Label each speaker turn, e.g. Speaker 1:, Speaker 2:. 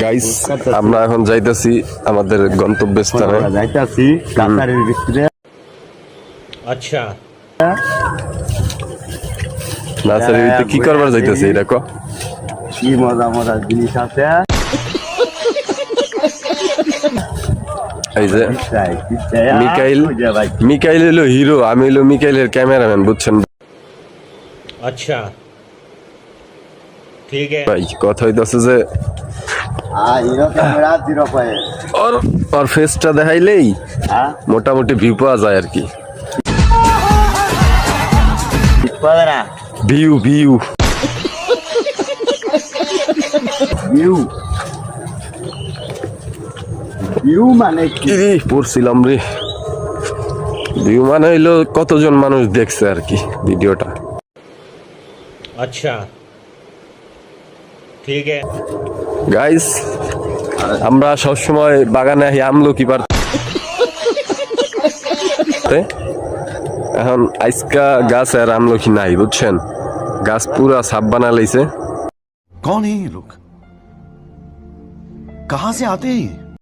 Speaker 1: Guys আমরা এখন যাইতাছি আমাদের গন্তব্যস্থানে।
Speaker 2: যাইতাছি কাতারের ভিতরে।
Speaker 3: আচ্ছা
Speaker 1: নার্সারিতে কি করবার যাইতাছি এটা ক?
Speaker 2: কি মজা মজা জিনিস আছে।
Speaker 1: এই যে মিকাইল হলো হিরো, আমি হলো মিকাইলের ক্যামেরাম্যান, বুঝছেন
Speaker 3: अच्छा ठीक है
Speaker 1: ভাই? কথা হইতাছে যে ওর ফেসটা দেখাইলেই মোটামুটি ভিউ পাওয়া যায় আর কি। ভিউ ভিউ
Speaker 2: ভিউ ভিউ মানে কি
Speaker 1: পড়ছিলাম রে। ভিউ মানে হইলো কতজন মানুষ দেখছে আর কি ভিডিওটা।
Speaker 3: अच्छा ठीक है
Speaker 1: গাইস আমরা সবসময় বাগানে আহি আমলকি পারতে, এখন আজকা গাছ আর আমলকি নাই, বুঝছেন? গাছ পুরা সাপ বানা লাইছে।
Speaker 4: कौन है ये लोग? कहां से आते हैं?